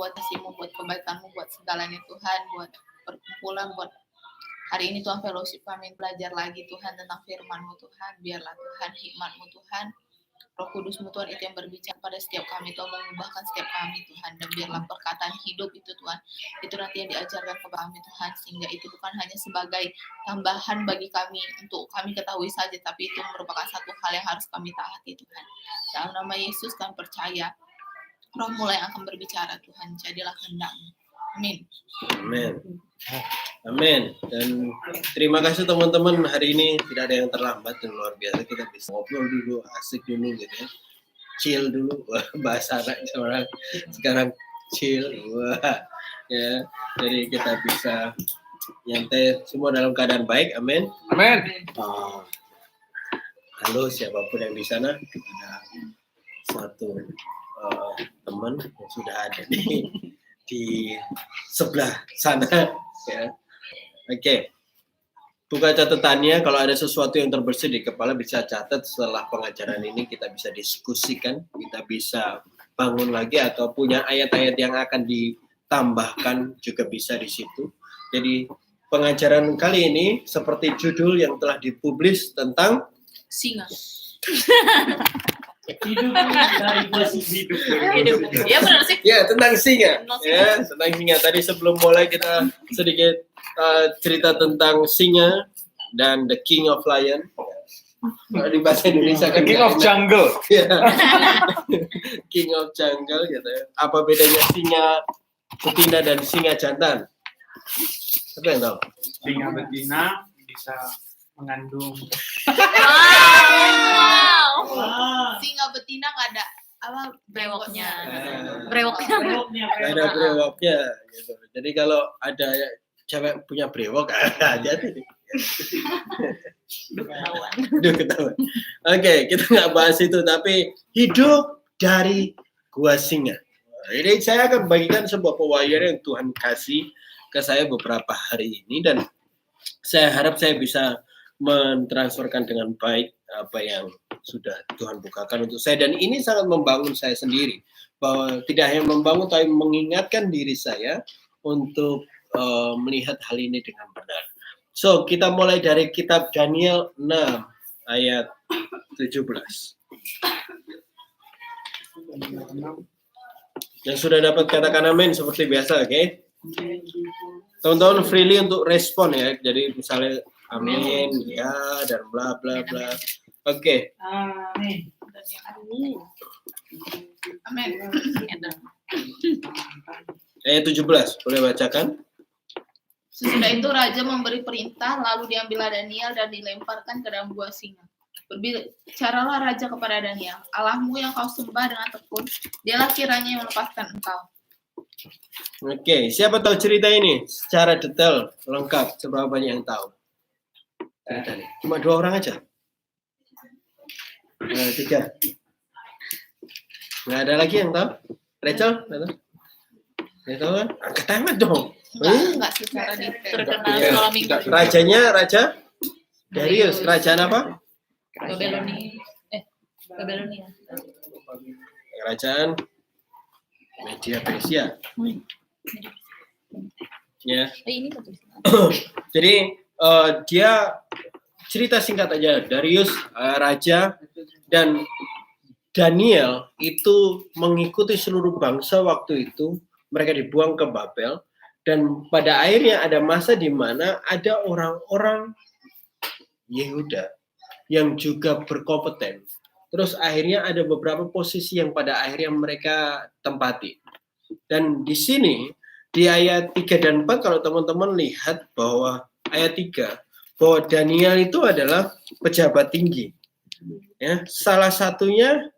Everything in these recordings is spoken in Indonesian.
buat kasih-Mu, buat kebaikan-Mu, buat segalanya Tuhan, buat perkumpulan, buat hari ini Tuhan fellowship kami belajar lagi Tuhan tentang firman-Mu Tuhan. Biarlah Tuhan hikmat-Mu Tuhan, Roh Kudus-Mu Tuhan itu yang berbicara pada setiap kami Tuhan, mengubahkan setiap kami Tuhan. Dan biarlah perkataan hidup itu Tuhan, itu nanti yang diajarkan kepada kami Tuhan, sehingga itu bukan hanya sebagai tambahan bagi kami untuk kami ketahui saja, tapi itu merupakan satu hal yang harus kami taati Tuhan. Dalam nama Yesus kami percaya Roh-Mu yang akan berbicara Tuhan, jadilah kehendak-Mu. Amin. Amin. Amin. Dan terima kasih teman-teman, hari ini tidak ada yang terlambat dan luar biasa, kita bisa ngobrol dulu, asik dulu gitu ya. Chill dulu. Wah, bahasa anak orang sekarang chill. Wah. Ya, jadi kita bisa nyantai semua dalam keadaan baik. Amin. Amin. Halo siapapun yang di sana, ada satu teman yang sudah ada di sebelah sana ya. Oke. Buka catatannya, kalau ada sesuatu yang terbersih di kepala bisa catat, setelah pengajaran ini kita bisa diskusikan, kita bisa bangun lagi atau punya ayat-ayat yang akan ditambahkan juga bisa di situ. Jadi pengajaran kali ini seperti judul yang telah dipublis tentang Singa. Hidup dari hidup. Ya benar sih. ya tentang singa. Ya, tentang singa. Tadi sebelum mulai kita sedikit cerita tentang singa dan the king of lion. Di bahasa Indonesia kan King of Jungle. Ya. King of jungle gitu ya. Apa bedanya singa betina dan singa jantan? Apa yang tahu? Singa betina bisa mengandung. Singa betina nggak ada apa brewoknya. Brewoknya. Ada brewoknya gitu. Jadi kalau ada cewek punya brewok aja nih. Duh, ketahuan. Oke, kita nggak bahas itu, tapi hidup dari gua singa. Jadi saya akan bagikan sebuah pewahyuan yang Tuhan kasih ke saya beberapa hari ini, dan saya harap saya bisa mentransferkan dengan baik apa yang sudah Tuhan bukakan untuk saya, dan ini sangat membangun saya sendiri, bahwa tidak hanya membangun tapi mengingatkan diri saya untuk melihat hal ini dengan benar. So, kita mulai dari kitab Daniel 6 ayat 17. Yang sudah dapat katakan amin seperti biasa, oke? Teman-teman freely untuk respon ya. Jadi misalnya amin, ya, dan bla bla bla. Oke. Amin. Amin. Ayat 17, boleh bacakan? Sesudah itu raja memberi perintah, lalu diambillah Daniel dan dilemparkan ke dalam gua singa. Berbicaralah raja kepada Daniel, Allahmu yang kau sembah dengan tekun, dialah kiranya yang melepaskan engkau. Oke, siapa tahu cerita ini secara detail, lengkap, seberapa banyak yang tahu? Ceritanya. Cuma 2 orang aja? 3. Nggak ada lagi yang tahu? Rachel? Nggak tahu kan? Angkat tangan dong. Enggak secara detail. Terkenal sekolah minggu. Rajanya Raja Darius. Kerajaan apa? Babilonia. Kerajaan Media Persia. Ya. Ini betul. Jadi dia cerita singkat aja. Darius raja, dan Daniel itu mengikuti seluruh bangsa waktu itu. Mereka dibuang ke Babel, dan pada akhirnya ada masa di mana ada orang-orang Yehuda yang juga berkompeten. Terus akhirnya ada beberapa posisi yang pada akhirnya mereka tempati. Dan di sini di ayat 3 dan 4 kalau teman-teman lihat bahwa ayat 3 bahwa Daniel itu adalah pejabat tinggi. Ya, salah satunya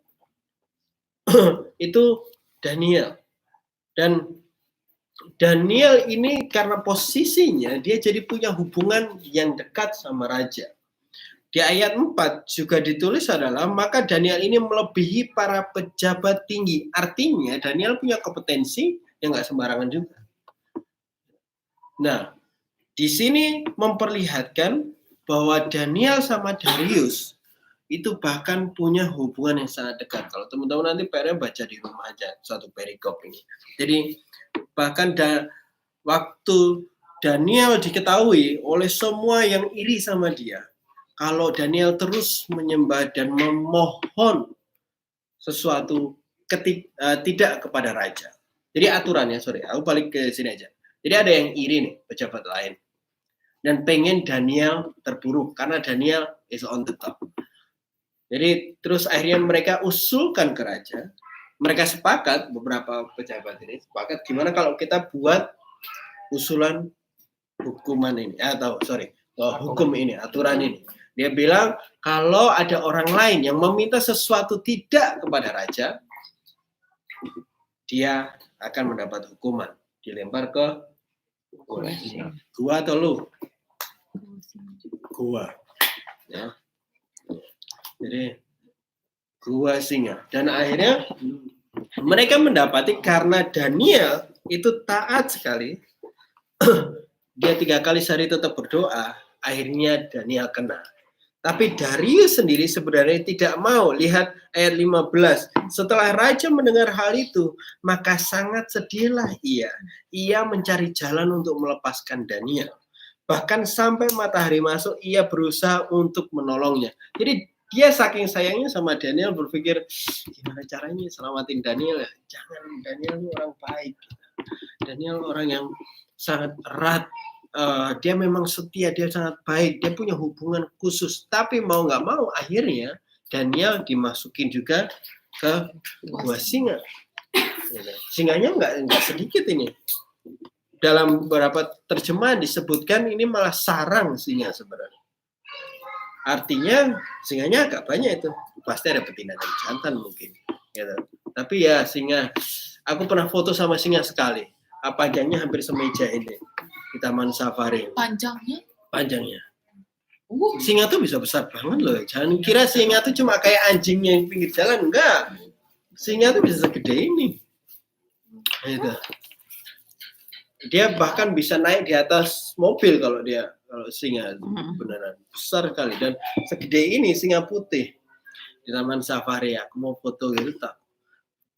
itu Daniel. Dan Daniel ini karena posisinya dia jadi punya hubungan yang dekat sama raja. Di ayat 4 juga ditulis adalah maka Daniel ini melebihi para pejabat tinggi. Artinya Daniel punya kompetensi yang nggak sembarangan juga. Nah, di sini memperlihatkan bahwa Daniel sama Darius itu bahkan punya hubungan yang sangat dekat. Kalau teman-teman nanti PR baca di rumah aja satu perikop ini. Jadi Bahkan waktu Daniel diketahui oleh semua yang iri sama dia, kalau Daniel terus menyembah dan memohon sesuatu tidak kepada raja. Jadi aturannya, aku balik ke sini aja. Jadi ada yang iri nih, pejabat lain. Dan pengen Daniel terburuk, karena Daniel is on the top. Jadi terus akhirnya mereka usulkan ke raja. Mereka sepakat, beberapa pejabat ini sepakat, gimana kalau kita buat usulan hukuman ini, hukum ini, aturan ini. Dia bilang kalau ada orang lain yang meminta sesuatu tidak kepada raja, dia akan mendapat hukuman, dilempar ke gua atau lu? Gua. Ya. Jadi gua singa. Dan akhirnya mereka mendapati karena Daniel itu taat sekali. Dia 3 kali sehari tetap berdoa, akhirnya Daniel kena. Tapi Darius sendiri sebenarnya tidak mau. Lihat ayat 15. Setelah raja mendengar hal itu, maka sangat sedihlah ia. Ia mencari jalan untuk melepaskan Daniel. Bahkan sampai matahari masuk, ia berusaha untuk menolongnya. Jadi dia saking sayangnya sama Daniel, berpikir gimana caranya selamatin Daniel ya? Jangan, Daniel ini orang baik. Daniel orang yang sangat erat. Dia memang setia, dia sangat baik, dia punya hubungan khusus. Tapi mau nggak mau akhirnya Daniel dimasukin juga ke gua singa. Singanya nggak sedikit ini. Dalam beberapa terjemahan disebutkan ini malah sarang singa sebenarnya. Artinya singanya agak banyak itu. Pasti ada betina dan jantan mungkin. Gitu. Tapi ya singa, aku pernah foto sama singa sekali. Panjangnya hampir semeja ini. Di Taman Safari. Panjangnya. Singa tuh bisa besar banget loh. Jangan kira singa tuh cuma kayak anjing yang pinggir jalan. Enggak. Singa tuh bisa segede ini. Gitu. Dia bahkan bisa naik di atas mobil kalau singa beneran besar sekali. Dan segede ini singa putih. Di Taman Safari. Aku mau foto gitu tak.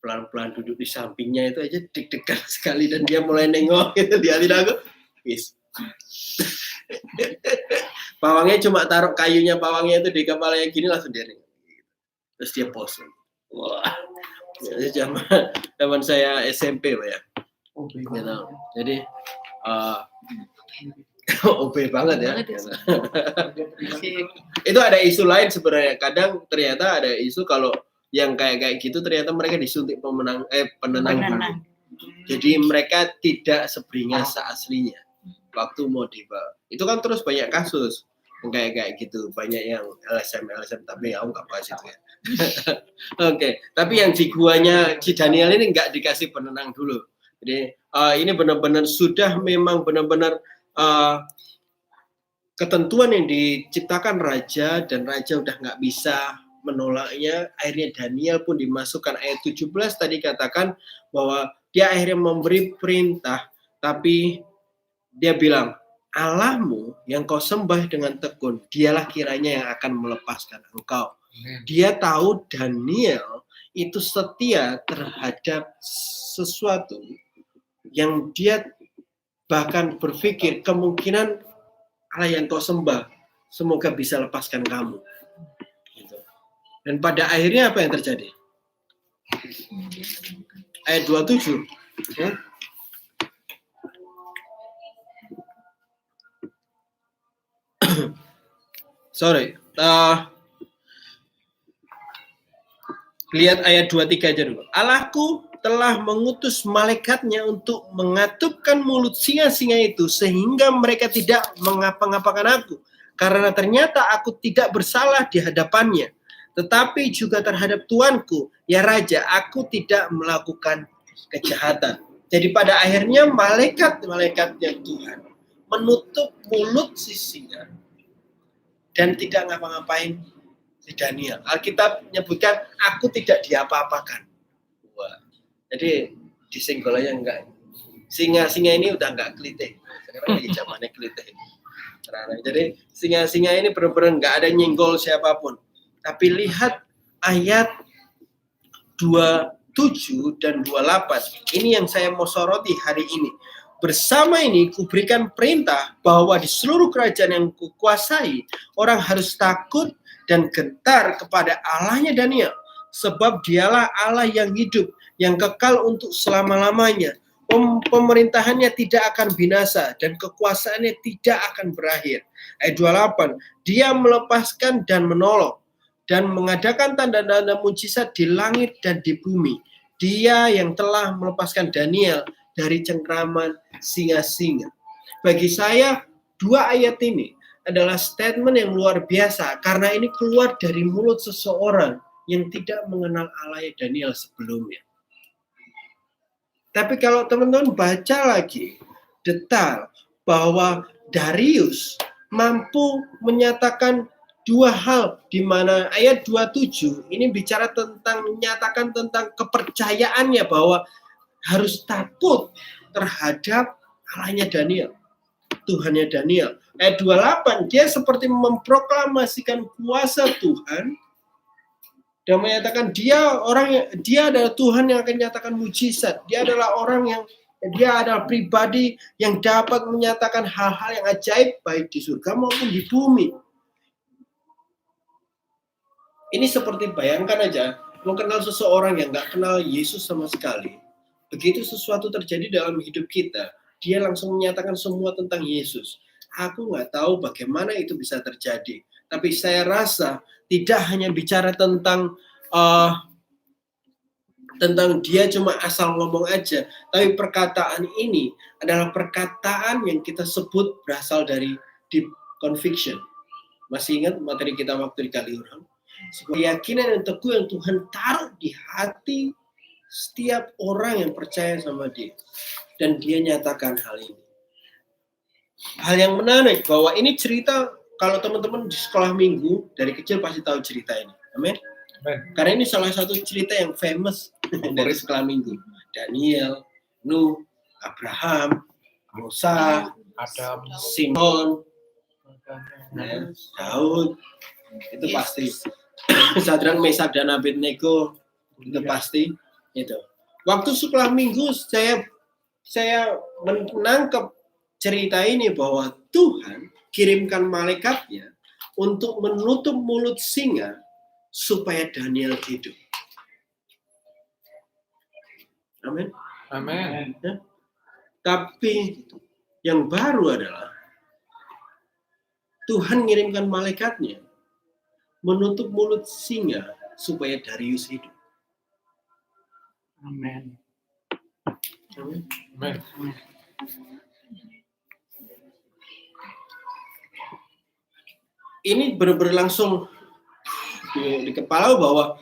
Pelan-pelan duduk di sampingnya itu aja deg-degan sekali. Dan dia mulai nengok gitu. Dia lihat aku. Pawangnya cuma taruh kayunya pawangnya itu di kepalanya gini langsung dia nih. Terus dia pose. Wah. Zaman saya SMP Pak ya. Gitu. Jadi OP banget ya. Itu ada isu lain sebenarnya. Kadang ternyata ada isu kalau yang kayak gitu ternyata mereka disuntik penenang dulu. Jadi mereka tidak seberingas aslinya. Waktu mau dibawa. Itu kan terus banyak kasus kayak gitu, banyak yang LSM tapi aku nggak bahas itu ya. Oke. Tapi yang di guanya si Daniel ini nggak dikasih penenang dulu. Jadi ini benar-benar sudah memang benar-benar ketentuan yang diciptakan raja dan raja udah nggak bisa menolaknya. Akhirnya Daniel pun dimasukkan ayat 17 tadi katakan bahwa dia akhirnya memberi perintah, tapi dia bilang, Allahmu yang kau sembah dengan tekun, dialah kiranya yang akan melepaskan engkau. Dia tahu Daniel itu setia terhadap sesuatu yang dia bahkan berpikir kemungkinan Allah yang kau sembah semoga bisa lepaskan kamu. Dan pada akhirnya apa yang terjadi? Ayat 27. Ya. Sorry. Lihat ayat 23 aja dulu. Allahku telah mengutus malaikatnya untuk mengatupkan mulut singa-singa itu sehingga mereka tidak mengapa-ngapakan aku. Karena ternyata aku tidak bersalah di hadapannya. Tetapi juga terhadap Tuanku, ya Raja, aku tidak melakukan kejahatan. Jadi pada akhirnya malaikat-malaikatnya Tuhan menutup mulut si singa dan tidak ngapa-ngapain si Daniel. Alkitab menyebutkan aku tidak diapa-apakan. Wah. Jadi disenggol aja enggak. Singa-singa ini udah enggak kelitih. Sekarang lagi zamannya kelitih. Jadi singa-singa ini benar-benar enggak ada nyenggol siapapun. Tapi lihat ayat 28 27 dan 28. Ini yang saya mau soroti hari ini. Bersama ini kuberikan perintah bahwa di seluruh kerajaan yang kukuasai, orang harus takut dan gentar kepada Allahnya Daniel. Sebab dialah Allah yang hidup, yang kekal untuk selama-lamanya. Pemerintahannya tidak akan binasa dan kekuasaannya tidak akan berakhir. Ayat 28, dia melepaskan dan menolong dan mengadakan tanda-tanda mujizat di langit dan di bumi. Dia yang telah melepaskan Daniel dari cengkraman singa-singa. Bagi saya, dua ayat ini adalah statement yang luar biasa karena ini keluar dari mulut seseorang yang tidak mengenal Allah Daniel sebelumnya. Tapi kalau teman-teman baca lagi detail bahwa Darius mampu menyatakan dua hal di mana ayat 27 ini bicara tentang menyatakan tentang kepercayaannya bahwa harus takut terhadap Allahnya Daniel, Tuhannya Daniel. Ayat 28 dia seperti memproklamasikan kuasa Tuhan dan menyatakan dia adalah Tuhan yang akan menyatakan mujizat. Dia adalah dia adalah pribadi yang dapat menyatakan hal-hal yang ajaib baik di surga maupun di bumi. Ini seperti bayangkan aja, mau kenal seseorang yang nggak kenal Yesus sama sekali. Begitu sesuatu terjadi dalam hidup kita, dia langsung menyatakan semua tentang Yesus. Aku nggak tahu bagaimana itu bisa terjadi. Tapi saya rasa tidak hanya bicara tentang dia cuma asal ngomong aja. Tapi perkataan ini adalah perkataan yang kita sebut berasal dari deep conviction. Masih ingat materi kita waktu di Kaliurang? Sebuah keyakinan yang teguh yang Tuhan taruh di hati setiap orang yang percaya sama dia. Dan dia nyatakan hal ini. Hal yang menarik bahwa ini cerita, kalau teman-teman di sekolah minggu dari kecil pasti tahu cerita ini. Amin. Karena ini salah satu cerita yang famous dari sekolah minggu. Daniel, Nuh, Abraham, Musa, Adam, Simon, Daud, itu pasti. Sadrak, Mesak, dan Abednego, itu pasti. Itu. Waktu sekolah minggu saya menangkap cerita ini bahwa Tuhan kirimkan malaikatnya untuk menutup mulut singa supaya Daniel hidup. Amin. Amin. Ya. Tapi yang baru adalah Tuhan mengirimkan malaikatnya menutup mulut singa supaya Darius hidup. Amin. Amin. Amin. Ini benar-benar langsung di kepala bahwa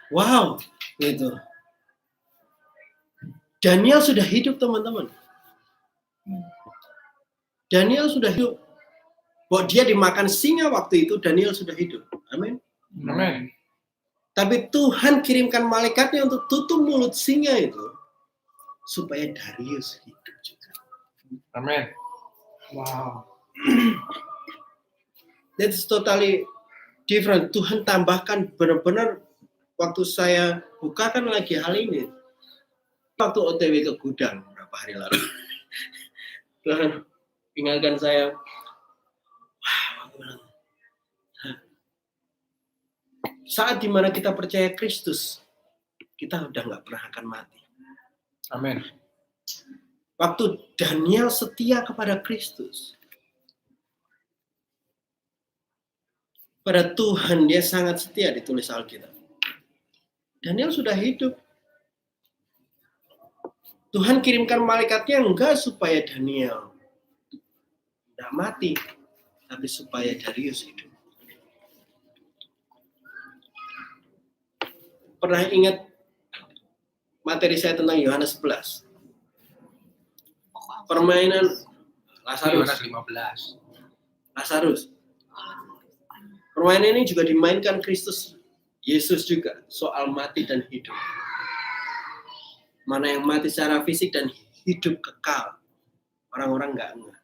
wow, gitu. Daniel sudah hidup, teman-teman. Daniel sudah hidup. Bahwa dia dimakan singa waktu itu, Daniel sudah hidup. Amin. Amin. Tapi Tuhan kirimkan malaikatnya untuk tutup mulut singa itu supaya Darius hidup juga. Amin. Wow. That's totally different. Tuhan tambahkan benar-benar waktu saya bukakan lagi hal ini. Waktu OTW ke gudang beberapa hari lalu. Tuhan ingatkan saya, saat dimana kita percaya Kristus, kita udah nggak pernah akan mati. Amin. Waktu Daniel setia kepada Kristus, pada Tuhan dia sangat setia, ditulis Alkitab. Daniel sudah hidup. Tuhan kirimkan malaikatnya enggak supaya Daniel tidak mati, tapi supaya Darius hidup. Pernah ingat materi saya tentang Yohanes 11? Permainan Lazarus. Yohanes 15. Lazarus. Permainan ini juga dimainkan Kristus Yesus juga, soal mati dan hidup. Mana yang mati secara fisik dan hidup kekal. Orang-orang nggak ngeh.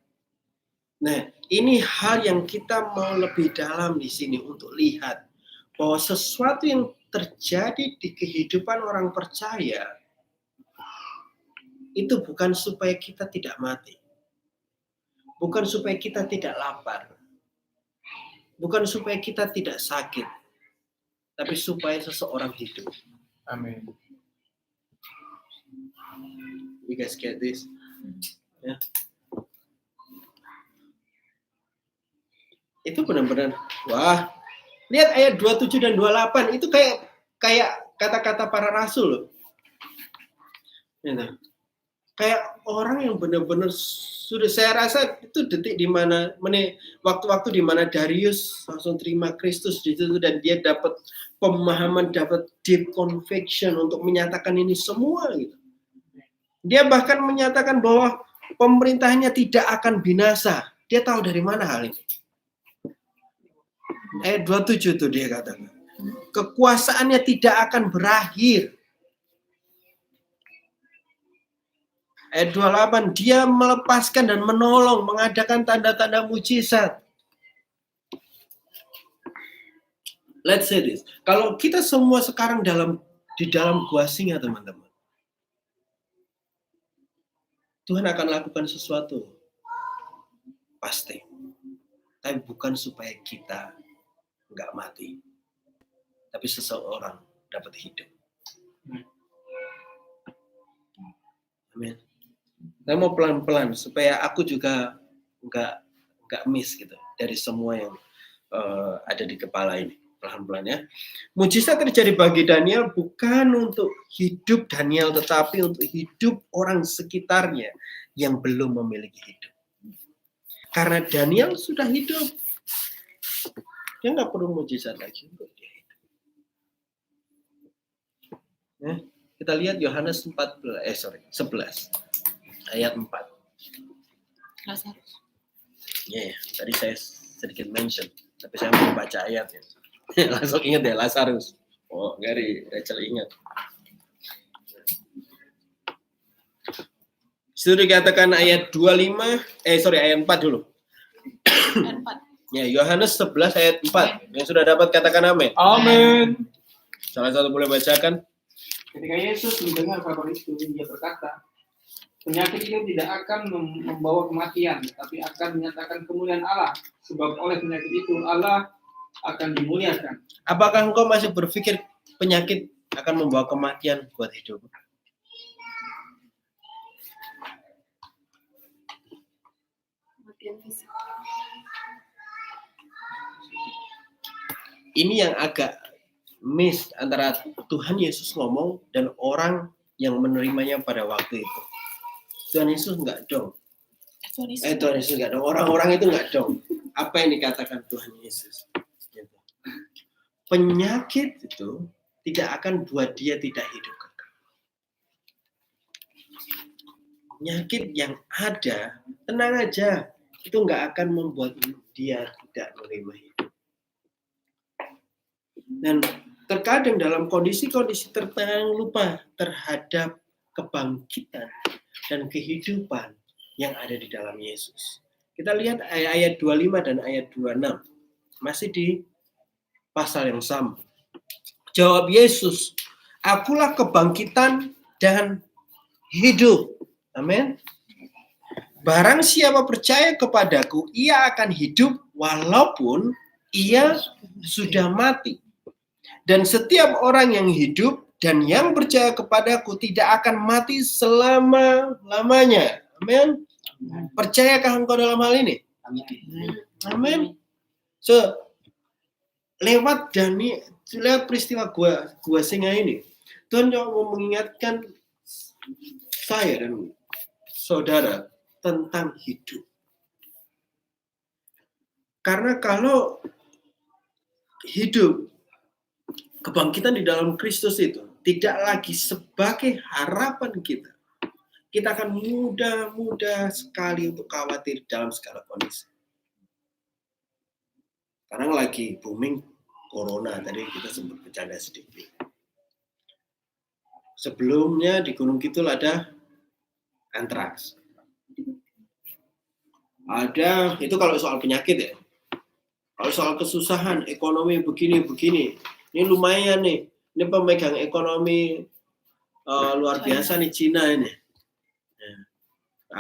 Nah, ini hal yang kita mau lebih dalam di sini untuk lihat bahwa sesuatu yang terjadi di kehidupan orang percaya itu bukan supaya kita tidak mati. Bukan supaya kita tidak lapar. Bukan supaya kita tidak sakit. Tapi supaya seseorang hidup. Amin. You guys get this? Ya. Itu benar-benar, wah. Lihat ayat 27 dan 28, itu kayak kata-kata para rasul loh. Gitu. Kayak orang yang benar-benar sudah, saya rasa itu detik di mana waktu-waktu di mana Darius langsung terima Kristus di situ dan dia dapat pemahaman, dapat deep conviction untuk menyatakan ini semua gitu. Dia bahkan menyatakan bahwa pemerintahnya tidak akan binasa. Dia tahu dari mana hal ini. Ayat 27 tuh dia katakan. Kekuasaannya tidak akan berakhir. Ayat 28, dia melepaskan dan menolong, mengadakan tanda-tanda mujizat. Let's say this. Kalau kita semua sekarang di dalam gua singa, teman-teman. Tuhan akan lakukan sesuatu. Pasti. Tapi bukan supaya kita nggak mati. Tapi seseorang dapat hidup. Amin. Saya mau pelan-pelan supaya aku juga nggak miss gitu dari semua yang ada di kepala ini. Pelan-pelan ya. Mujizat terjadi bagi Daniel bukan untuk hidup Daniel, tetapi untuk hidup orang sekitarnya yang belum memiliki hidup. Karena Daniel sudah hidup, dia nggak perlu mujizat lagi untuk dia hidup. Ya, kita lihat Yohanes 11 ayat 4. Lazarus. Ya, tadi saya sedikit mention, tapi saya mau baca ayatnya. Langsung ingat ya, Lazarus. Oh, Gary, Rachel ingat. Sudah dikatakan ayat 25, ayat 4 dulu. Ayat 4. Ya, Yohanes 11 ayat 4. Yang sudah dapat katakan amin. Amin. Salah satu boleh bacakan. Ketika Yesus mendengar kabar itu, dia berkata, penyakit itu tidak akan membawa kematian, tapi akan menyatakan kemuliaan Allah. Sebab oleh penyakit itu Allah akan dimuliakan. Apakah engkau masih berpikir penyakit akan membawa kematian buat hidup? Kematian fisik. Ini yang agak miss antara Tuhan Yesus ngomong dan orang yang menerimanya pada waktu itu. Tuhan Yesus enggak dong. Tuhan Yesus enggak dong. Orang-orang itu enggak dong. Apa yang dikatakan Tuhan Yesus? Gitu. Penyakit itu tidak akan buat dia tidak hidup kekal. Penyakit yang ada, tenang aja, itu enggak akan membuat dia tidak menerima hidup. Dan terkadang dalam kondisi-kondisi tertentu lupa terhadap kebangkitan dan kehidupan yang ada di dalam Yesus. Kita lihat ayat 25 dan ayat 26. Masih di pasal yang sama. Jawab Yesus, akulah kebangkitan dan hidup. Amin. Barang siapa percaya kepadaku, ia akan hidup walaupun ia sudah mati. Dan setiap orang yang hidup dan yang percaya kepadaku tidak akan mati selama-lamanya. Amin. Percayakah engkau dalam hal ini? Amin. So, lewat peristiwa gua singa ini, Tuhan mau mengingatkan saya dan saudara tentang hidup. Karena kalau hidup, kebangkitan di dalam Kristus itu tidak lagi sebagai harapan kita. Kita akan mudah sekali untuk khawatir dalam segala kondisi. Sekarang lagi booming corona, tadi kita sempat bercanda sedikit. Sebelumnya di Gunung Kidul ada antraks. Ada, itu kalau soal penyakit ya. Kalau soal kesusahan, ekonomi begini. Ini lumayan nih. Ini pemegang ekonomi luar biasa nih Cina ini. Ya.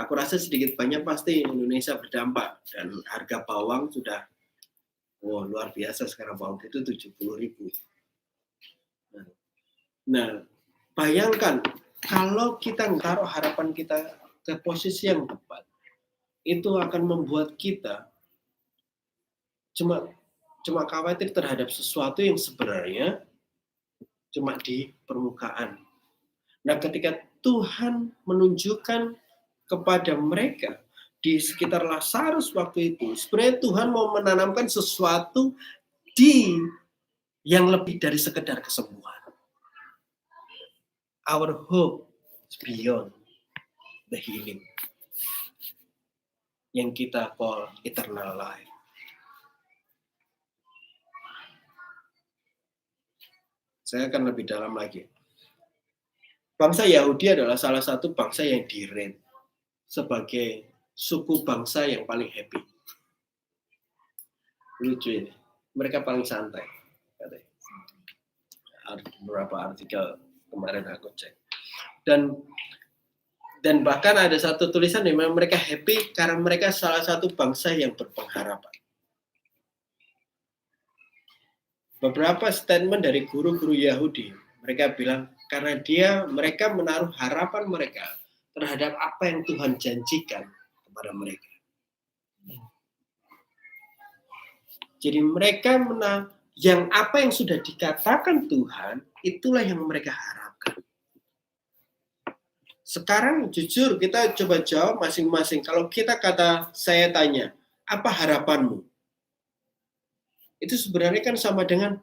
Aku rasa sedikit banyak pasti Indonesia berdampak dan harga bawang sudah luar biasa sekarang, bawang itu 70.000. Nah, bayangkan kalau kita taruh harapan kita ke posisi yang tepat, itu akan membuat kita cuma khawatir terhadap sesuatu yang sebenarnya cuma di permukaan. Nah, ketika Tuhan menunjukkan kepada mereka di sekitar Lazarus waktu itu, sebenarnya Tuhan mau menanamkan sesuatu yang lebih dari sekedar kesembuhan. Our hope is beyond the healing, yang kita call eternal life. Saya akan lebih dalam lagi. Bangsa Yahudi adalah salah satu bangsa yang di-rate sebagai suku bangsa yang paling happy. Lucu ini. Mereka paling santai. Beberapa artikel kemarin aku cek. Dan bahkan ada satu tulisan di mana mereka happy karena mereka salah satu bangsa yang berpengharapan. Beberapa statement dari guru-guru Yahudi, mereka bilang karena mereka menaruh harapan mereka terhadap apa yang Tuhan janjikan kepada mereka. Jadi mereka yang apa yang sudah dikatakan Tuhan, itulah yang mereka harapkan. Sekarang jujur kita coba jawab masing-masing. Kalau saya tanya, apa harapanmu? Itu sebenarnya kan sama dengan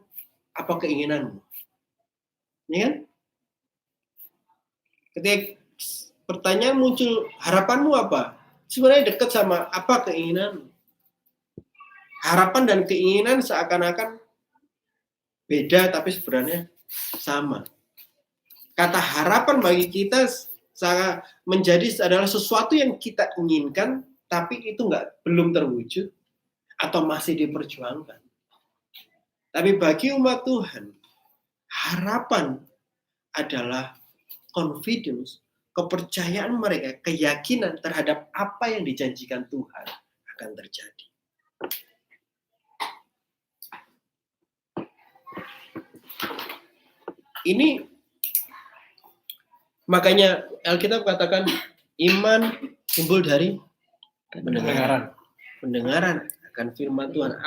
apa keinginanmu. Ya kan? Ketika pertanyaan muncul, harapanmu apa? Sebenarnya dekat sama apa keinginanmu. Harapan dan keinginan seakan-akan beda, tapi sebenarnya sama. Kata harapan bagi kita adalah sesuatu yang kita inginkan, tapi itu belum terwujud atau masih diperjuangkan. Tapi bagi umat Tuhan, harapan adalah confidence, kepercayaan mereka, keyakinan terhadap apa yang dijanjikan Tuhan akan terjadi. Ini makanya Alkitab katakan iman timbul dari pendengaran akan firman Tuhan,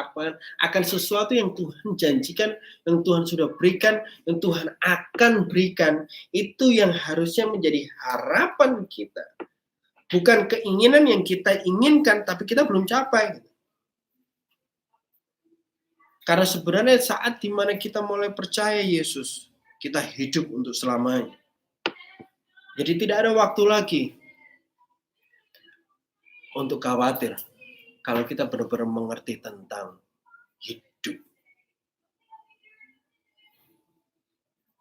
akan sesuatu yang Tuhan janjikan, yang Tuhan sudah berikan, yang Tuhan akan berikan. Itu yang harusnya menjadi harapan kita. Bukan keinginan yang kita inginkan, tapi kita belum capai. Karena sebenarnya saat dimana kita mulai percaya Yesus, kita hidup untuk selamanya. Jadi tidak ada waktu lagi untuk khawatir kalau kita benar-benar mengerti tentang hidup.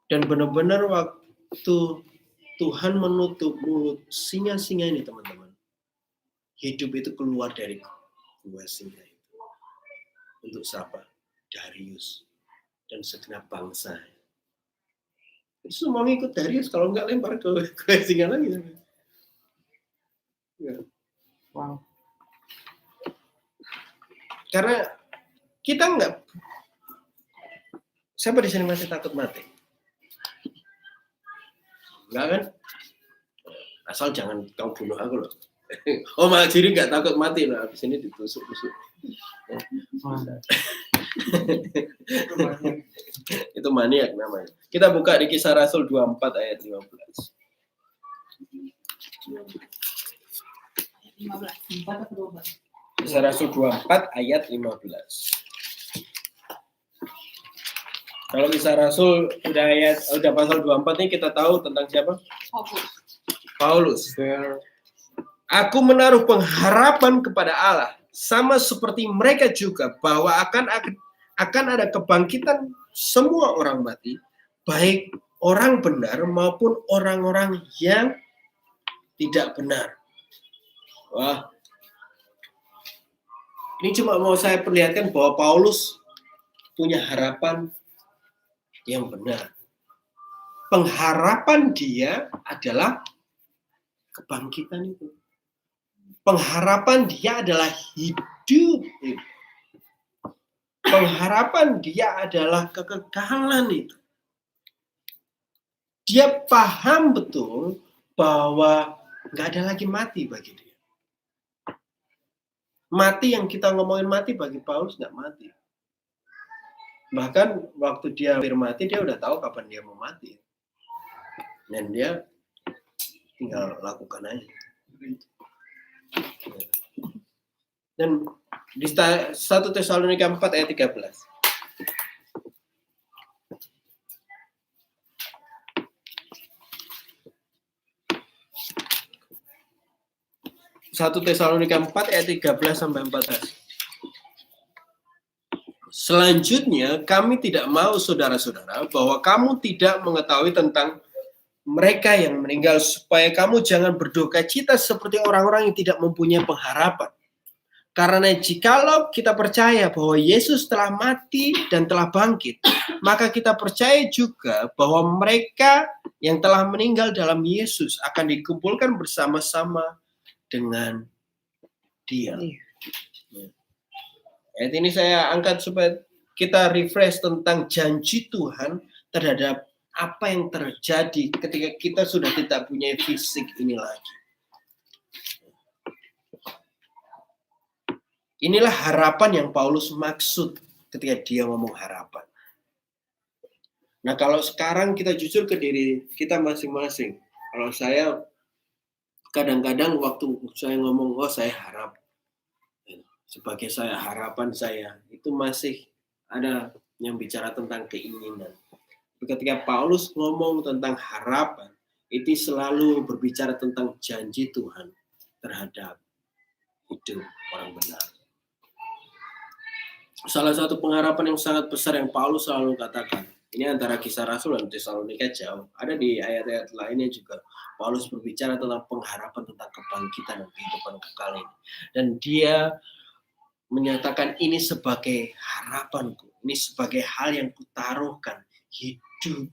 Dan benar-benar waktu Tuhan menutup mulut singa-singa ini, teman-teman, hidup itu keluar dari dua singa itu. Untuk siapa? Darius dan segenap bangsa. Itu semua ngikut Darius, kalau enggak lempar ke singa lagi. Ya. Wow. Karena kita siapa di sini masih takut mati? Enggak kan? Asal jangan kau bunuh aku loh. Oh, malah diri nggak takut mati loh. Habis ini ditusuk-tusuk. Itu maniak namanya. Kita buka di Kisah Rasul 24 ayat 15. 15. Kisah Rasul 24 ayat 15. Kalau Kisah Rasul udah pasal 24 ini kita tahu tentang siapa? Paulus. Aku menaruh pengharapan kepada Allah sama seperti mereka juga bahwa akan ada kebangkitan semua orang mati, baik orang benar maupun orang-orang yang tidak benar. Wah. Ini cuma mau saya perlihatkan bahwa Paulus punya harapan yang benar. pengharapan dia adalah kebangkitan itu. Pengharapan dia adalah hidup itu. Pengharapan dia adalah kekekalan itu. Dia paham betul bahwa nggak ada lagi mati bagi dia. Mati yang kita ngomongin mati bagi Paulus nggak mati. Bahkan waktu dia hampir mati, dia udah tahu kapan dia mau mati. Dan dia tinggal lakukan aja. Dan di 1 Tesalonika 4 ayat 13. 1 Tesalonika 4 ayat 13 sampai 14. Selanjutnya, kami tidak mau saudara-saudara bahwa kamu tidak mengetahui tentang mereka yang meninggal supaya kamu jangan berduka cita seperti orang-orang yang tidak mempunyai pengharapan. Karena jikalau kita percaya bahwa Yesus telah mati dan telah bangkit, maka kita percaya juga bahwa mereka yang telah meninggal dalam Yesus akan dikumpulkan bersama-sama dengan dia. Ayat ini saya angkat supaya kita refresh tentang janji Tuhan terhadap apa yang terjadi ketika kita sudah tidak punya fisik ini lagi. Inilah harapan yang Paulus maksud ketika dia ngomong harapan. Nah, kalau sekarang kita jujur ke diri kita masing-masing. Kalau saya kadang-kadang waktu saya ngomong, oh saya harap, sebagai saya harapan saya, itu masih ada yang bicara tentang keinginan. Ketika Paulus ngomong tentang harapan, itu selalu berbicara tentang janji Tuhan terhadap hidup orang benar. Salah satu pengharapan yang sangat besar yang Paulus selalu katakan, ini antara Kisah Rasul dan Tesalonika jauh. Ada di ayat-ayat lainnya juga. Paulus berbicara tentang pengharapan tentang kebangkitan dan kehidupan kekal ini. Dan dia menyatakan ini sebagai harapanku. Ini sebagai hal yang kutaruhkan. Hidup itu.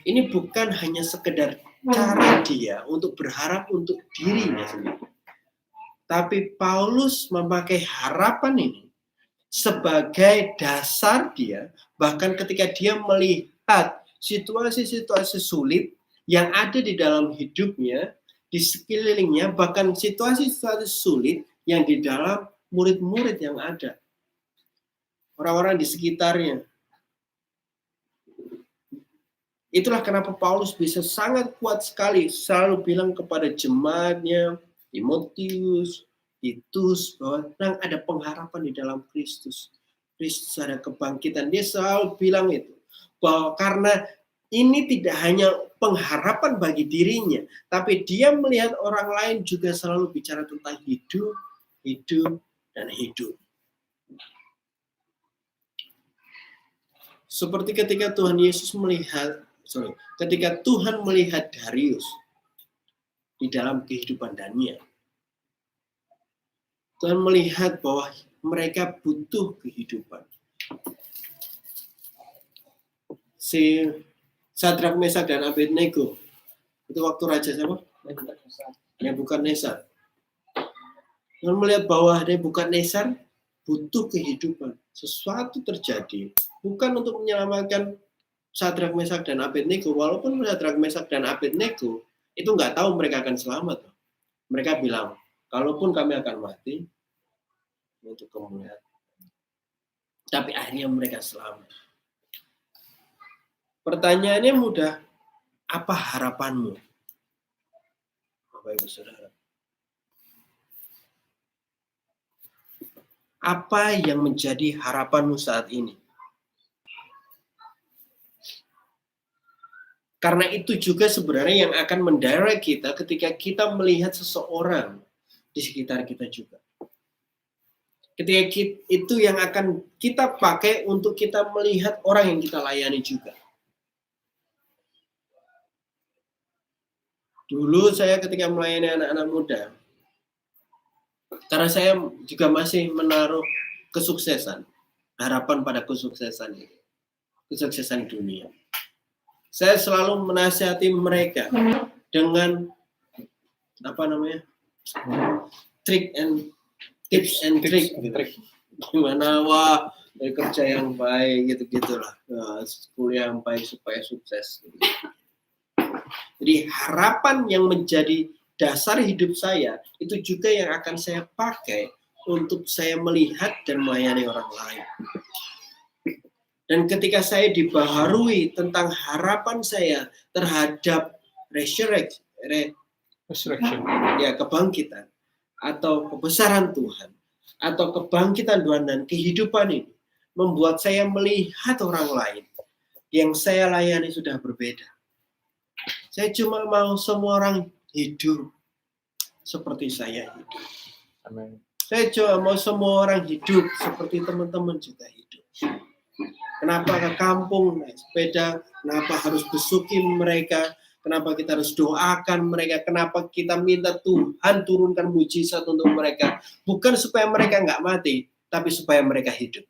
Ini bukan hanya sekedar cara dia untuk berharap untuk dirinya sendiri. Tapi Paulus memakai harapan ini sebagai dasar dia, bahkan ketika dia melihat situasi-situasi sulit yang ada di dalam hidupnya, di sekelilingnya, bahkan situasi-situasi sulit yang di dalam murid-murid yang ada. Orang-orang di sekitarnya. Itulah kenapa Paulus bisa sangat kuat sekali selalu bilang kepada jemaatnya, Timotius, Titus, bahwa ada pengharapan di dalam Kristus. Kristus ada kebangkitan. Dia selalu bilang itu. Bahwa karena ini tidak hanya pengharapan bagi dirinya, tapi dia melihat orang lain juga selalu bicara tentang hidup, hidup, dan hidup. Seperti ketika ketika Tuhan melihat Darius di dalam kehidupan Daniel. Tuhan melihat bahwa mereka butuh kehidupan. Si Sadrak, Mesak, dan Abednego itu waktu raja siapa? Nebukadnezar. Tuhan melihat bahwa Nebukadnezar butuh kehidupan. Sesuatu terjadi bukan untuk menyelamatkan Sadrak, Mesak, dan Abednego. Walaupun Sadrak, Mesak, dan Abednego itu nggak tahu mereka akan selamat. Mereka bilang, kalaupun kami akan mati, untuk kemuliaan. Tapi akhirnya mereka selamat. Pertanyaannya mudah, apa harapanmu? Bapak Ibu Saudara. Apa yang menjadi harapanmu saat ini? Karena itu juga sebenarnya yang akan mendirect kita ketika kita melihat seseorang di sekitar kita juga. Ketika itu yang akan kita pakai untuk kita melihat orang yang kita layani juga. Dulu saya ketika melayani anak-anak muda, karena saya juga masih menaruh kesuksesan, harapan pada kesuksesan dunia. Saya selalu menasihati mereka dengan tips and trick. Gimana kerja yang baik gitu-gitulah, kuliah yang baik supaya sukses. Jadi harapan yang menjadi dasar hidup saya itu juga yang akan saya pakai untuk saya melihat dan melayani orang lain. Dan ketika saya dibaharui tentang harapan saya terhadap resurrection, kebangkitan atau kebesaran Tuhan atau kebangkitan Tuhan dan kehidupan ini membuat saya melihat orang lain yang saya layani sudah berbeda. Saya cuma mau semua orang hidup seperti saya hidup. Amin. Saya cuma mau semua orang hidup seperti teman-teman juga hidup. Kenapa ke kampung naik sepeda? Kenapa harus besuki mereka? Kenapa kita harus doakan mereka? Kenapa kita minta Tuhan turunkan mujizat untuk mereka? Bukan supaya mereka nggak mati, tapi supaya mereka hidup.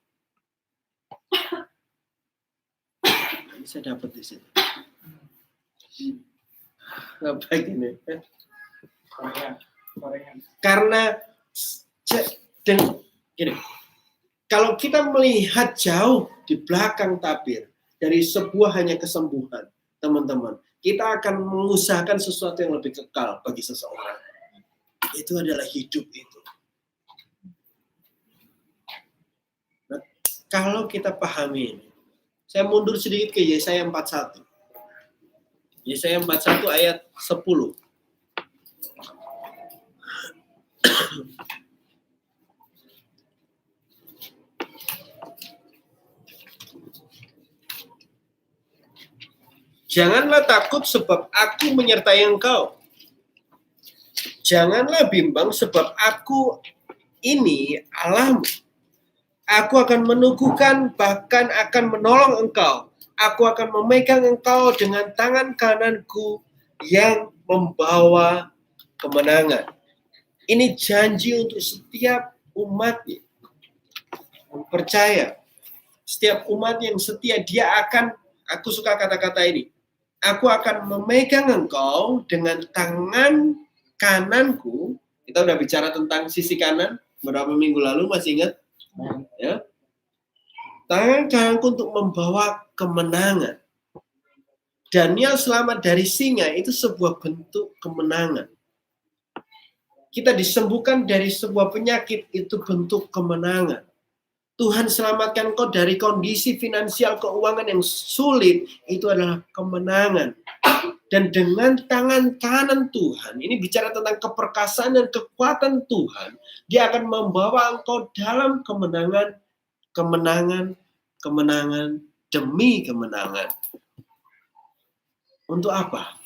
Bisa dapat di sini. Apa gini? Karena gini, kalau kita melihat jauh di belakang tabir dari sebuah hanya kesembuhan, teman-teman, kita akan mengusahakan sesuatu yang lebih kekal bagi seseorang. Itu adalah hidup itu. Nah, kalau kita pahami ini, saya mundur sedikit ke Yesaya 41. Yesaya 41 ayat 10. Janganlah takut sebab aku menyertai engkau. Janganlah bimbang sebab aku ini Allahmu. Aku akan meneguhkan, bahkan akan menolong engkau. Aku akan memegang engkau dengan tangan kananku yang membawa kemenangan. Ini janji untuk setiap umatnya. Percaya. Setiap umat yang setia, dia akan, aku suka kata-kata ini, aku akan memegang engkau dengan tangan kananku. Kita udah bicara tentang sisi kanan beberapa minggu lalu, masih ingat? Ya. Tangan kananku untuk membawa kemenangan. Daniel selamat dari singa itu sebuah bentuk kemenangan. Kita disembuhkan dari sebuah penyakit itu bentuk kemenangan. Tuhan selamatkan kau dari kondisi finansial keuangan yang sulit, itu adalah kemenangan. Dan dengan tangan kanan Tuhan, ini bicara tentang keperkasaan dan kekuatan Tuhan, dia akan membawa engkau dalam kemenangan, kemenangan demi kemenangan. Untuk apa?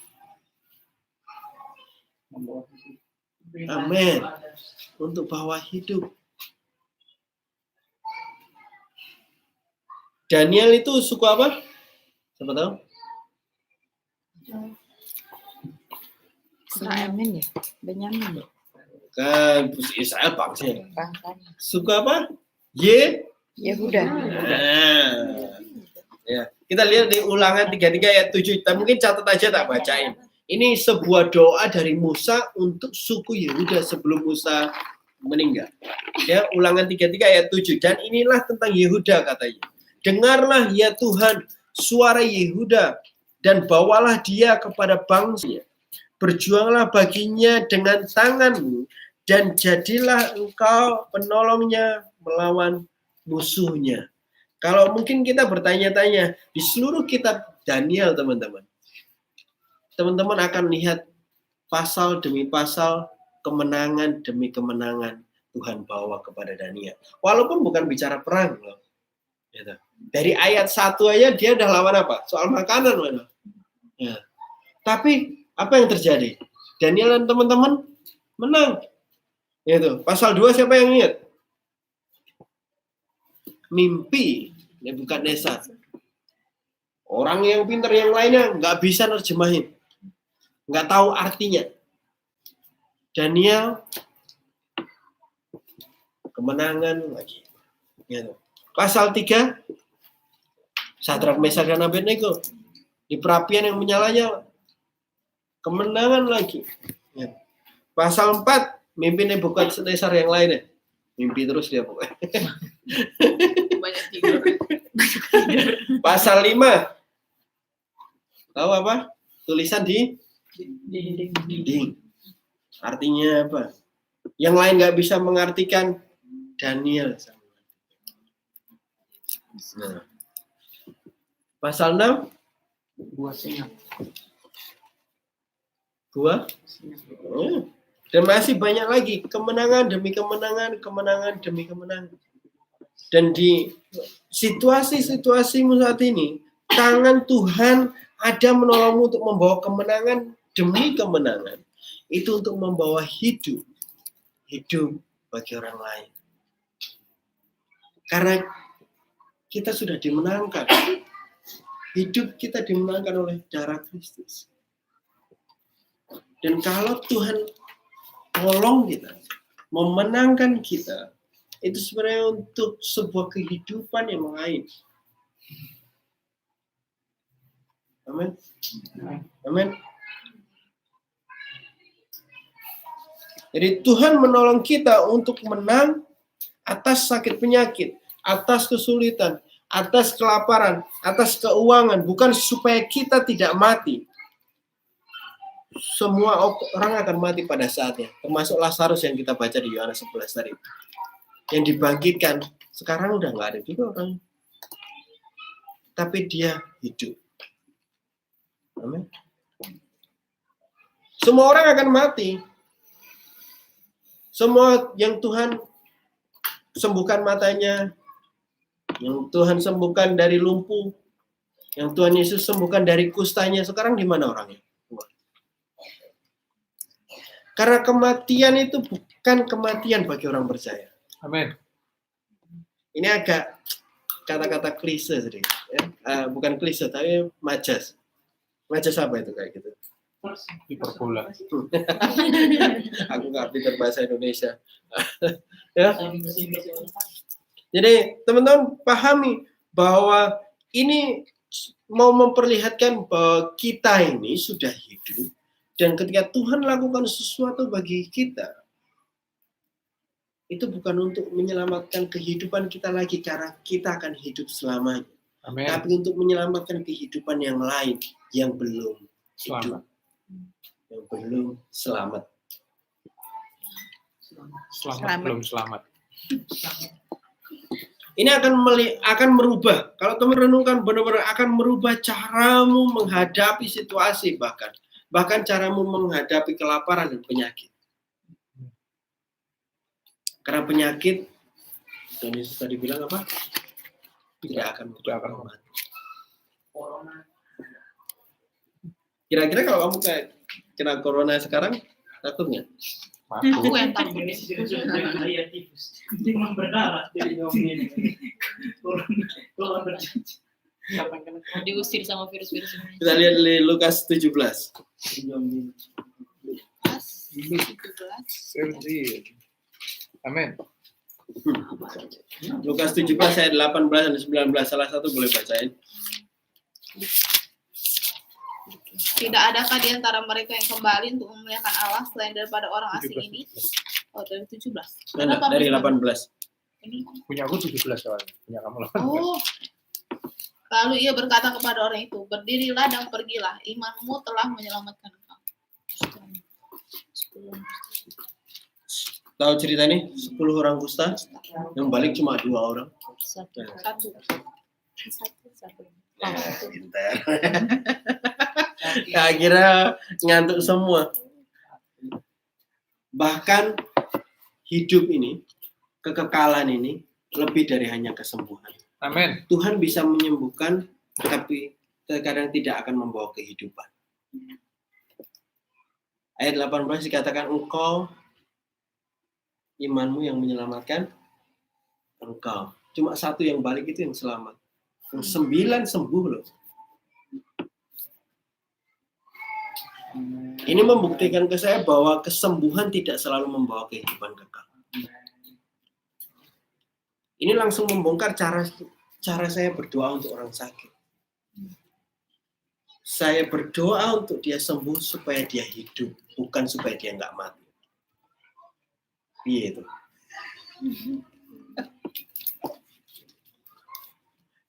Amin. Untuk bawa hidup. Daniel itu suku apa? Siapa tahu? Benyamin ya? Benyamin ya? Kan Israel bangsa. Bangsanya. Suku apa? Yehuda. Nah, ya. Kita lihat di Ulangan 33 ayat 7. Kita mungkin catat aja, tak bacain. Ini sebuah doa dari Musa untuk suku Yehuda sebelum Musa meninggal. Ya, Ulangan 33 ayat 7. Dan inilah tentang Yehuda katanya. Dengarlah ya Tuhan suara Yehuda dan bawalah dia kepada bangsa. Berjuanglah baginya dengan tanganmu dan jadilah engkau penolongnya melawan musuhnya. Kalau mungkin kita bertanya-tanya di seluruh kitab Daniel, teman-teman. Teman-teman akan lihat pasal demi pasal, kemenangan demi kemenangan Tuhan bawa kepada Daniel. Walaupun bukan bicara perang loh. Gitu. Dari ayat 1 aja dia udah lawan apa? Soal makanan. Mana? Ya. Tapi apa yang terjadi? Daniel dan teman-teman menang. Gitu. Pasal 2 siapa yang ingat? Mimpi Nebukadnezar. Orang yang pintar yang lainnya nggak bisa nerjemahin. Nggak tahu artinya. Daniel kemenangan lagi. Gitu. Pasal 3 Sadrak, Mesak, dan Abednego. Di perapian yang menyala-nyala. Kemenangan lagi. Ya. Pasal 4, mimpi Nebukadnezar yang lainnya. Mimpi terus dia pokoknya. Banyak tidur. Pasal 5. Tahu apa? Tulisan di dinding. Artinya apa? Yang lain nggak bisa mengartikan, Daniel. Nah. Pasal 6. Buah singa. Buah. Oh. Dan masih banyak lagi. Kemenangan demi kemenangan, kemenangan demi kemenangan. Dan di situasi-situasimu saat ini, tangan Tuhan ada menolongmu untuk membawa kemenangan demi kemenangan. Itu untuk membawa hidup bagi orang lain. Karena kita sudah dimenangkan. Hidup kita dimenangkan oleh darah Kristus. Dan kalau Tuhan tolong kita, memenangkan kita, itu sebenarnya untuk sebuah kehidupan yang lain. Amin. Amin. Jadi Tuhan menolong kita untuk menang atas sakit penyakit, atas kesulitan, atas kelaparan, atas keuangan, bukan supaya kita tidak mati. Semua orang akan mati pada saatnya, termasuk Lazarus yang kita baca di Yohanes 11 tadi. Yang dibangkitkan, sekarang udah nggak ada juga orang. Tapi dia hidup. Amin. Semua orang akan mati. Semua yang Tuhan sembuhkan matanya, yang Tuhan sembuhkan dari lumpuh, yang Tuhan Yesus sembuhkan dari kustanya, sekarang di mana orangnya? Karena kematian itu bukan kematian bagi orang percaya. Amin. Ini agak kata-kata klise sedikit. Ya. Bukan klise, tapi majas. Majas apa itu kayak gitu? Hiperbola. Aku nggak pintar bahasa Indonesia. Ya. Jadi teman-teman pahami bahwa ini mau memperlihatkan bahwa kita ini sudah hidup. Dan ketika Tuhan lakukan sesuatu bagi kita, itu bukan untuk menyelamatkan kehidupan kita lagi, karena kita akan hidup selamanya. Amin. Tapi untuk menyelamatkan kehidupan yang lain, yang belum hidup. Selamat. Yang belum selamat. Selamat. Belum selamat. Ini akan merubah. Kalau teman renungkan, benar-benar akan merubah caramu menghadapi situasi, bahkan caramu menghadapi kelaparan dan penyakit. Karena penyakit, yang Yesus tadi bilang apa? Tidak akan mati. Kira-kira kalau kamu kayak kena corona sekarang, takut nggak? Aku yang takut. Demam berdarah jadi Diusir sama virus-virus ini. Kita lihat di Lukas 17. Lukas 17. Amin. Lukas 17 ayat 18 dan 19, salah satu boleh bacain. Tidak adakah di antara mereka yang kembali untuk memuliakan Allah selain daripada orang asing ini? Oh, dari 17. Enggak, dari 18. Punya aku 17 soalnya. Punya kamu 18. Oh. Lalu ia berkata kepada orang itu, berdirilah dan pergilah, imanmu telah menyelamatkan engkau. Tahu cerita ini? 10 orang kusta, yang balik cuma 2 orang. Satu. Pintar. Ya, kira ngantuk semua. Bahkan hidup ini, kekekalan ini, lebih dari hanya kesembuhan. Amin. Tuhan bisa menyembuhkan, tapi terkadang tidak akan membawa kehidupan. Ayat 18 dikatakan, engkau, imanmu yang menyelamatkan engkau. Cuma 1 yang balik itu yang selamat. Yang 9 sembuh loh. Ini membuktikan ke saya bahwa kesembuhan tidak selalu membawa kehidupan kekal. Ini langsung membongkar cara saya berdoa untuk orang sakit. Saya berdoa untuk dia sembuh supaya dia hidup, bukan supaya dia nggak mati. Iya itu.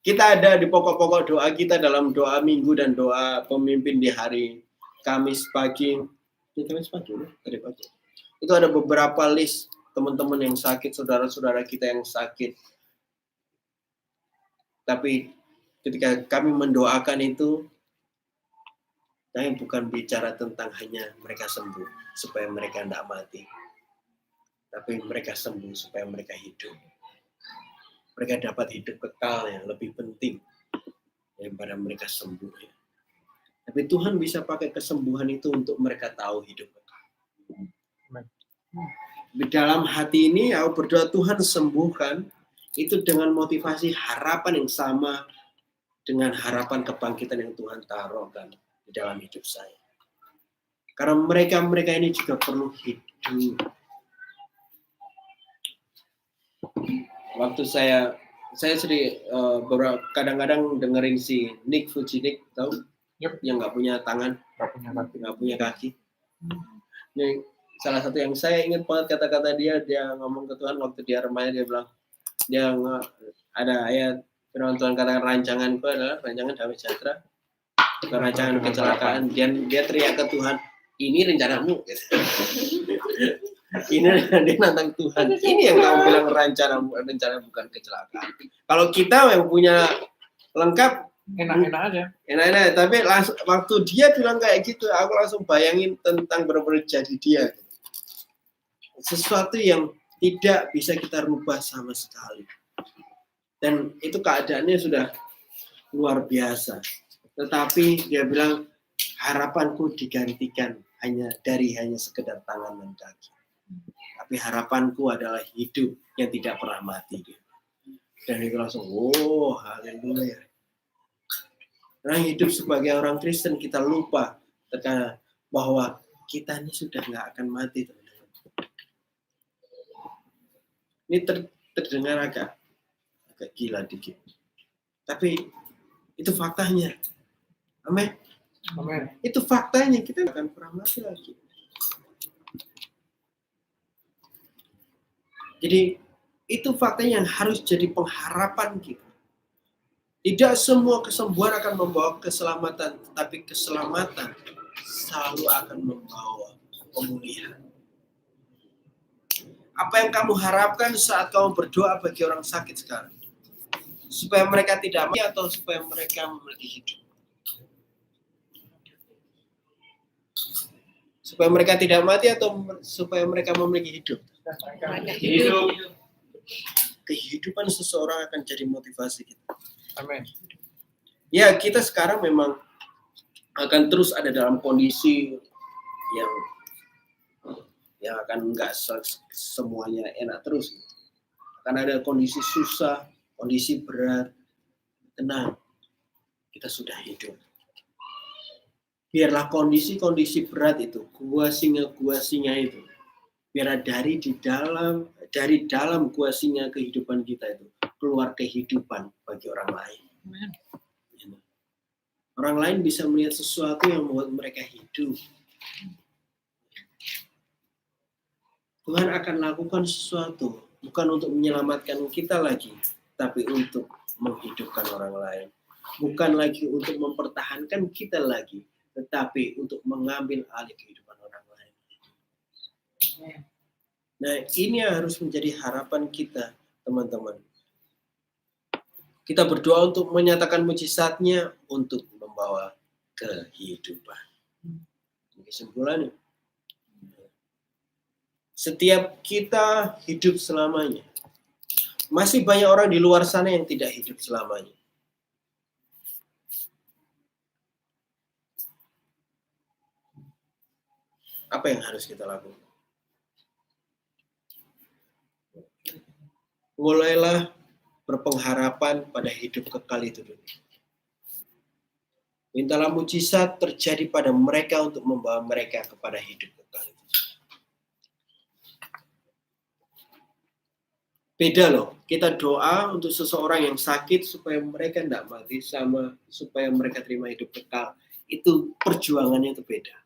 Kita ada di pokok-pokok doa kita dalam doa minggu dan doa pemimpin di hari Kamis pagi. Ini Kamis pagi, tadi pagi. Itu ada beberapa list teman-teman yang sakit, saudara-saudara kita yang sakit. Tapi ketika kami mendoakan itu, kami bukan bicara tentang hanya mereka sembuh supaya mereka tidak mati, tapi mereka sembuh supaya mereka hidup. Mereka dapat hidup kekal yang lebih penting daripada mereka sembuh. Ya. Tapi Tuhan bisa pakai kesembuhan itu untuk mereka tahu hidup kekal. Di dalam hati ini, aku berdoa Tuhan sembuhkan itu dengan motivasi harapan yang sama dengan harapan kebangkitan yang Tuhan taruhkan di dalam hidup saya. Karena mereka ini juga perlu hidup. Waktu saya sering kadang-kadang dengerin si Nick Vujicic, tahu? Yep. Yang nggak punya tangan, nggak punya kaki. Ini salah satu yang saya ingat banget kata-kata dia ngomong ke Tuhan waktu dia remaja, dia bilang, ada ayat firman Tuhan katakan rancanganku adalah rancangan damai sejahtera, bukan rancangan kecelakaan. Dia teriak ke Tuhan, ini rencanamu. Ini dia nantang Tuhan. Ini yang kamu bilang rencana bukan kecelakaan. Kalau kita yang punya lengkap, Enak-enak aja. enak-enak. Tapi waktu dia bilang kayak gitu, aku langsung bayangin tentang benar-benar jadi dia. Sesuatu yang tidak bisa kita rubah sama sekali. Dan itu keadaannya sudah luar biasa. Tetapi dia bilang, harapanku digantikan hanya sekedar tangan dan kaki. Tapi harapanku adalah hidup yang tidak pernah mati. Dan itu langsung, oh haleluya. Karena hidup sebagai orang Kristen kita lupa bahwa kita ini sudah nggak akan mati, teman-teman. Ini terdengar agak gila dikit. Tapi itu faktanya. Amin. Amin. Itu faktanya, kita nggak akan pernah mati lagi. Jadi itu faktanya yang harus jadi pengharapan kita. Tidak semua kesembuhan akan membawa keselamatan, tetapi keselamatan selalu akan membawa pemulihan. Apa yang kamu harapkan saat kamu berdoa bagi orang sakit sekarang? Supaya mereka tidak mati atau supaya mereka memiliki hidup? Supaya mereka tidak mati atau supaya mereka memiliki hidup? Hidup. Kehidupan seseorang akan jadi motivasi kita. Amin. Ya, kita sekarang memang akan terus ada dalam kondisi yang akan nggak semuanya enak terus. Akan ada kondisi susah, kondisi berat. Tenang, kita sudah hidup. Biarlah kondisi-kondisi berat itu, gua singa itu, biar dari dalam gua singa kehidupan kita itu keluar kehidupan bagi orang lain. Orang lain bisa melihat sesuatu yang membuat mereka hidup. Tuhan akan lakukan sesuatu bukan untuk menyelamatkan kita lagi, tapi untuk menghidupkan orang lain. Bukan lagi untuk mempertahankan kita lagi, tetapi untuk mengambil alih kehidupan orang lain. Nah, ini harus menjadi harapan kita, teman-teman. Kita berdoa untuk menyatakan mujizatnya untuk membawa kehidupan. Kesimpulannya, setiap kita hidup selamanya. Masih banyak orang di luar sana yang tidak hidup selamanya. Apa yang harus kita lakukan? Mulailah berpengharapan pada hidup kekal itu dulu. Mintalah mujizat terjadi pada mereka untuk membawa mereka kepada hidup kekal itu. Beda loh, kita doa untuk seseorang yang sakit supaya mereka tidak mati, sama supaya mereka terima hidup kekal. itu perjuangannya itu beda.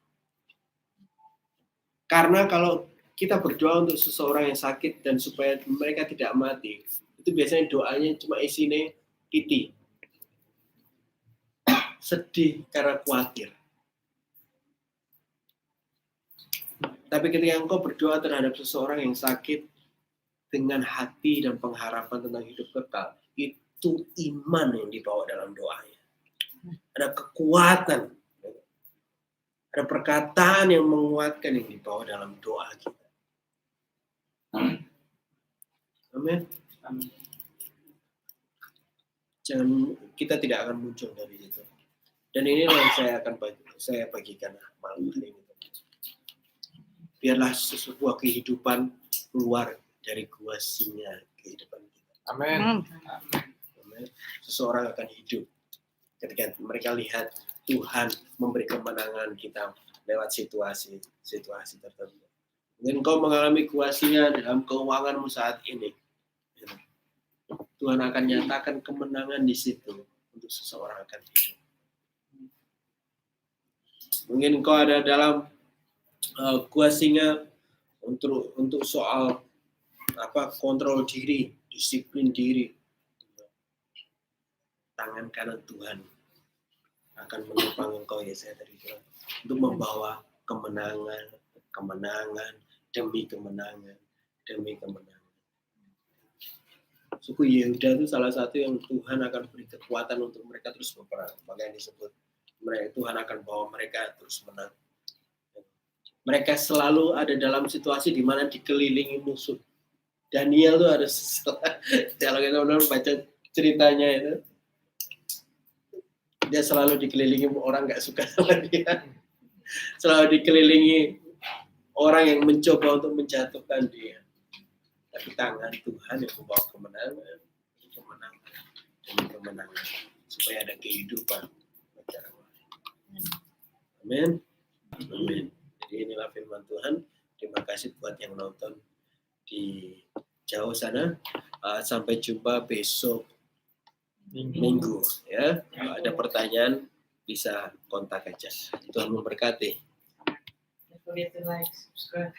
Karena kalau kita berdoa untuk seseorang yang sakit dan supaya mereka tidak mati, itu biasanya doanya cuma isinya piti, sedih karena khawatir. Tapi ketika engkau berdoa terhadap seseorang yang sakit dengan hati dan pengharapan tentang hidup kekal, itu iman yang dibawa dalam doanya. Ada kekuatan, ada perkataan yang menguatkan yang dibawa dalam doa kita. Amin. Amin. Jangan, kita tidak akan muncul dari situ. Dan inilah yang saya bagikan malam hari ini. Biarlah sebuah kehidupan keluar dari gua singa kehidupan kita. Amin. Amin. Seseorang akan hidup ketika mereka lihat Tuhan memberi kemenangan kita lewat situasi tertentu. Mungkin kau mengalami kuasinya dalam keuanganmu saat ini. Tuhan akan nyatakan kemenangan di situ untuk seseorang akan hidup. Mungkin kau ada dalam kuasinya untuk soal kontrol diri, disiplin diri. Tangan kanan Tuhan akan menopang engkau, ya saya tadi bilang, untuk membawa kemenangan demi kemenangan. Suku Yehuda itu salah satu yang Tuhan akan beri kekuatan untuk mereka terus berperang. Makanya disebut Tuhan akan bawa mereka terus menang. Mereka selalu ada dalam situasi di mana dikelilingi musuh. Daniel tuh ada kalau kita baca ceritanya itu, dia selalu dikelilingi orang nggak suka sama dia, selalu dikelilingi orang yang mencoba untuk menjatuhkan dia. Tapi tangan Tuhan yang membawa kemenangan demi kemenangan, supaya ada kehidupan. Amin. Amin. Jadi inilah firman Tuhan. Terima kasih buat yang nonton di jauh sana. Sampai jumpa besok Minggu. Ya. Kalau ada pertanyaan bisa kontak aja. Tuhan memberkati. Don't forget to like, subscribe.